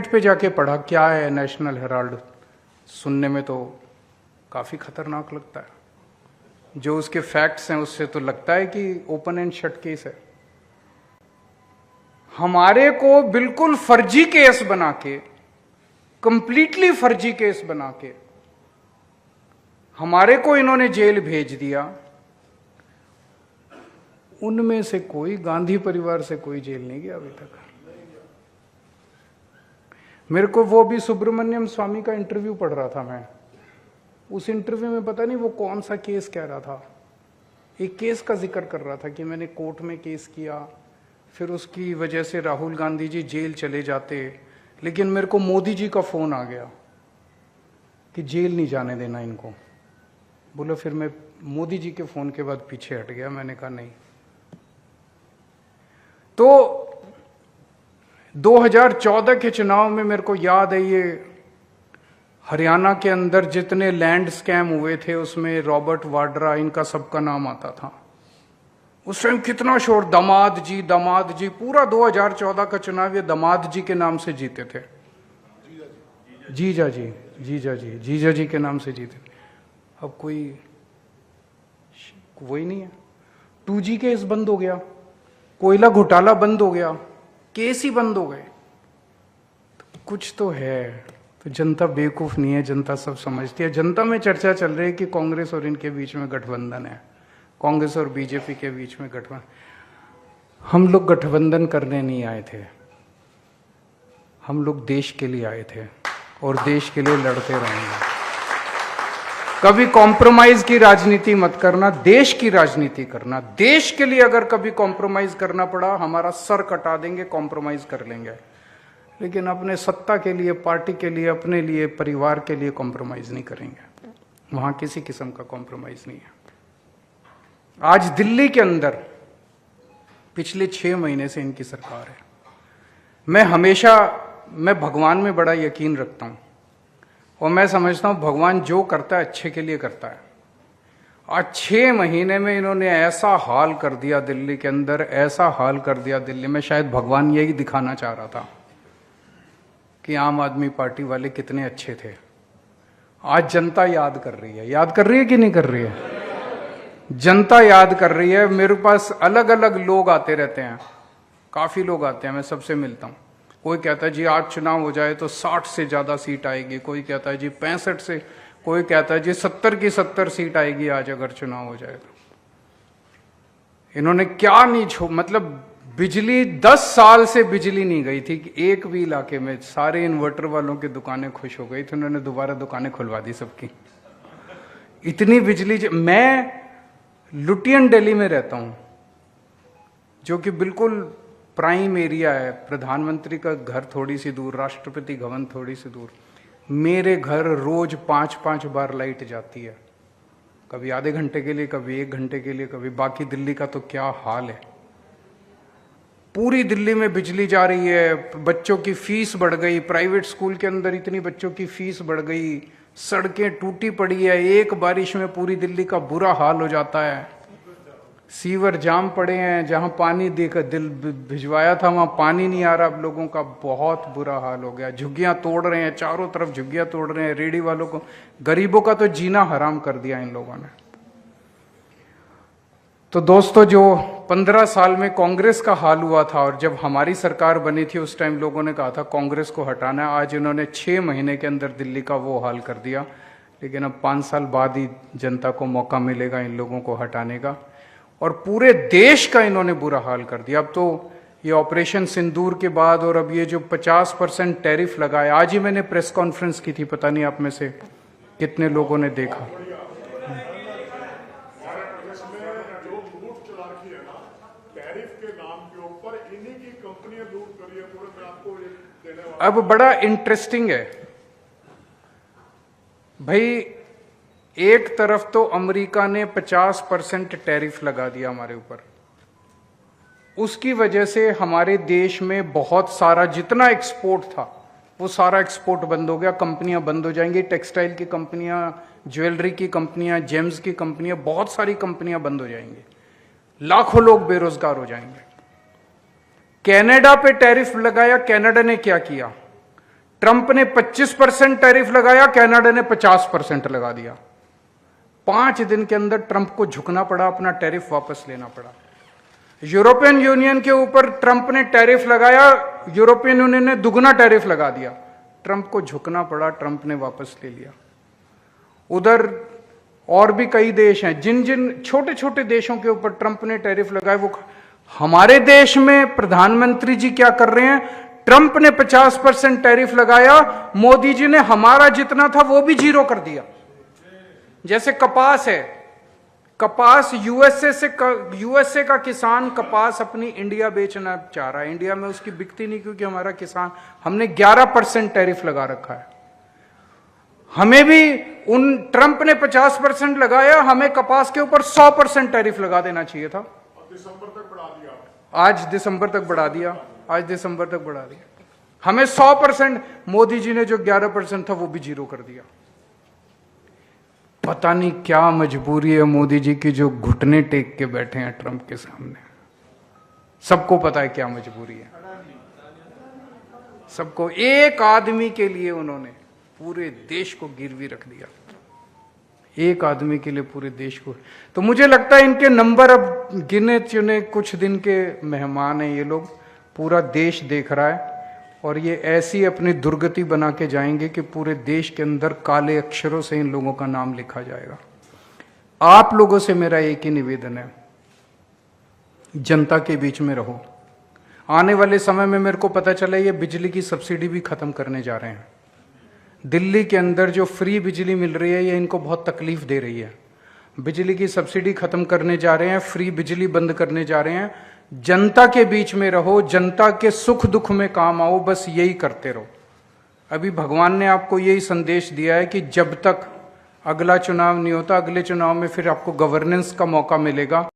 Internet पे जाके पढ़ा क्या है नेशनल हेराल्ड, सुनने में तो काफी खतरनाक लगता है। जो उसके फैक्ट्स हैं उससे तो लगता है कि ओपन एंड शट केस है। हमारे को बिल्कुल फर्जी केस बना के, कंप्लीटली फर्जी केस बना के हमारे को इन्होंने जेल भेज दिया। उनमें से कोई, गांधी परिवार से कोई जेल नहीं गया अभी तक। मेरे को वो भी सुब्रमण्यम स्वामी का इंटरव्यू पढ़ रहा था मैं। उस इंटरव्यू में पता नहीं वो कौन सा केस कह रहा था, एक केस का जिक्र कर रहा था कि मैंने कोर्ट में केस किया, फिर उसकी वजह से राहुल गांधी जी जेल चले जाते, लेकिन मेरे को मोदी जी का फोन आ गया कि जेल नहीं जाने देना इनको। बोलो, फिर मैं मोदी जी के फोन के बाद पीछे हट गया। मैंने कहा नहीं। तो 2014 के चुनाव में मेरे को याद है, ये हरियाणा के अंदर जितने लैंड स्कैम हुए थे उसमें रॉबर्ट वाड्रा, इनका सबका नाम आता था। उस टाइम कितना शोर, दामाद जी, पूरा 2014 का चुनाव ये दामाद जी के नाम से जीते थे। जीजा जी के नाम से जीते। अब कोई वही नहीं है। 2G केस बंद हो गया, कोयला घोटाला बंद हो गया, केस ही बंद हो गए। तो कुछ तो है। तो जनता बेवकूफ नहीं है, जनता सब समझती है। जनता में चर्चा चल रही है कि कांग्रेस और इनके बीच में गठबंधन है, कांग्रेस और बीजेपी के बीच में गठबंधन। हम लोग गठबंधन करने नहीं आए थे, हम लोग देश के लिए आए थे और देश के लिए लड़ते रहेंगे। कभी कॉम्प्रोमाइज की राजनीति मत करना, देश की राजनीति करना। देश के लिए अगर कभी कॉम्प्रोमाइज करना पड़ा, हमारा सर कटा देंगे, कॉम्प्रोमाइज कर लेंगे। लेकिन अपने सत्ता के लिए, पार्टी के लिए, अपने लिए, परिवार के लिए कॉम्प्रोमाइज नहीं करेंगे। वहां किसी किस्म का कॉम्प्रोमाइज नहीं है। आज दिल्ली के अंदर पिछले 6 महीने से इनकी सरकार है। मैं भगवान में बड़ा यकीन रखता हूं और मैं समझता हूं भगवान जो करता है अच्छे के लिए करता है। आज 6 महीने में इन्होंने ऐसा हाल कर दिया दिल्ली के अंदर, ऐसा हाल कर दिया दिल्ली में। शायद भगवान यही दिखाना चाह रहा था कि आम आदमी पार्टी वाले कितने अच्छे थे। आज जनता याद कर रही है कि नहीं कर रही है? जनता याद कर रही है। मेरे पास अलग अलग लोग आते रहते हैं, काफी लोग आते हैं, मैं सबसे मिलता हूं। कोई कहता है जी आज चुनाव हो जाए तो 60 से ज्यादा सीट आएगी, कोई कहता है जी 65 से, कोई कहता है जी 70 की 70 सीट आएगी आज अगर चुनाव हो जाए तो। इन्होंने क्या नहीं मतलब बिजली 10 साल से बिजली नहीं गई थी कि एक भी इलाके में। सारे इन्वर्टर वालों की दुकानें खुश हो गई थी, उन्होंने दोबारा दुकानें खुलवा दी सबकी। इतनी बिजली। मैं लुटियन दिल्ली में रहता हूं, जो कि बिल्कुल प्राइम एरिया है। प्रधानमंत्री का घर थोड़ी सी दूर, राष्ट्रपति भवन थोड़ी सी दूर। मेरे घर रोज 5-5 बार लाइट जाती है, कभी आधे घंटे के लिए, कभी 1 घंटे के लिए, कभी। बाकी दिल्ली का तो क्या हाल है। पूरी दिल्ली में बिजली जा रही है। बच्चों की फीस बढ़ गई, प्राइवेट स्कूल के अंदर इतनी बच्चों की फीस बढ़ गई, सड़कें टूटी पड़ी है। एक बारिश में पूरी दिल्ली का बुरा हाल हो जाता है। सीवर जाम पड़े हैं, जहां पानी देकर दिल भिजवाया था वहां पानी नहीं आ रहा। अब लोगों का बहुत बुरा हाल हो गया। झुग्गियां तोड़ रहे हैं, चारों तरफ झुग्गियां तोड़ रहे हैं। रेडी वालों को, गरीबों का तो जीना हराम कर दिया इन लोगों ने। तो दोस्तों, जो 15 साल में कांग्रेस का हाल हुआ था और जब हमारी सरकार बनी थी उस टाइम लोगों ने कहा था कांग्रेस को हटाना है। आज इन्होंने 6 महीने के अंदर दिल्ली का वो हाल कर दिया। लेकिन अब 5 साल बाद ही जनता को मौका मिलेगा इन लोगों को हटाने का। और पूरे देश का इन्होंने बुरा हाल कर दिया। अब तो ये ऑपरेशन सिंदूर के बाद और अब ये जो 50% टैरिफ लगाया, आज ही मैंने प्रेस कॉन्फ्रेंस की थी, पता नहीं आप में से कितने लोगों ने देखा। अब बड़ा इंटरेस्टिंग है भाई, एक तरफ तो अमेरिका ने 50% टैरिफ लगा दिया हमारे ऊपर। उसकी वजह से हमारे देश में बहुत सारा जितना एक्सपोर्ट था वो सारा एक्सपोर्ट बंद हो गया। कंपनियां बंद हो जाएंगी, टेक्सटाइल की कंपनियां, ज्वेलरी की कंपनियां, जेम्स की कंपनियां, बहुत सारी कंपनियां बंद हो जाएंगी। लाखों लोग बेरोजगार हो जाएंगे। कनाडा पे टैरिफ लगाया। कनाडा ने क्या किया? ट्रंप ने 25% टैरिफ लगाया, कनाडा ने 50% लगा दिया। 5 दिन के अंदर ट्रंप को झुकना पड़ा, अपना टैरिफ वापस लेना पड़ा। यूरोपियन यूनियन के ऊपर ट्रंप ने टैरिफ लगाया, यूरोपियन यूनियन ने दुगना टैरिफ लगा दिया। ट्रंप को झुकना पड़ा, ट्रंप ने वापस ले लिया। उधर और भी कई देश हैं, जिन जिन छोटे छोटे देशों के ऊपर ट्रंप ने टैरिफ लगाए, वो हमारे देश में प्रधानमंत्री जी क्या कर रहे हैं? ट्रंप ने 50% टैरिफ लगाया, मोदी जी ने हमारा जितना था वो भी जीरो कर दिया। जैसे कपास है, कपास यूएसए का किसान कपास अपनी इंडिया बेचना चाह रहा है, इंडिया में उसकी बिकती नहीं क्योंकि हमारा किसान, हमने 11% टैरिफ लगा रखा है। हमें भी उन ट्रंप ने 50% लगाया, हमें कपास के ऊपर 100% टैरिफ लगा देना चाहिए था। दिसंबर तक बढ़ा दिया, आज दिसंबर तक बढ़ा दिया, आज दिसंबर तक बढ़ा दिया। हमें 100%, मोदी जी ने जो 11% था वो भी जीरो कर दिया। पता नहीं क्या मजबूरी है मोदी जी की, जो घुटने टेक के बैठे हैं ट्रंप के सामने। सबको पता है क्या मजबूरी है, सबको। एक आदमी के लिए उन्होंने पूरे देश को गिरवी रख दिया, एक आदमी के लिए पूरे देश को। तो मुझे लगता है इनके नंबर अब गिने चुने कुछ दिन के मेहमान हैं ये लोग, पूरा देश देख रहा है, और ये ऐसी अपनी दुर्गति बना के जाएंगे कि पूरे देश के अंदर काले अक्षरों से इन लोगों का नाम लिखा जाएगा। आप लोगों से मेरा एक ही निवेदन है, जनता के बीच में रहो। आने वाले समय में मेरे को पता चला ये बिजली की सब्सिडी भी खत्म करने जा रहे हैं। दिल्ली के अंदर जो फ्री बिजली मिल रही है ये इनको बहुत तकलीफ दे रही है। बिजली की सब्सिडी खत्म करने जा रहे हैं, फ्री बिजली बंद करने जा रहे हैं। जनता के बीच में रहो, जनता के सुख दुख में काम आओ, बस यही करते रहो। अभी भगवान ने आपको यही संदेश दिया है कि जब तक अगला चुनाव नहीं होता, अगले चुनाव में फिर आपको गवर्नेंस का मौका मिलेगा।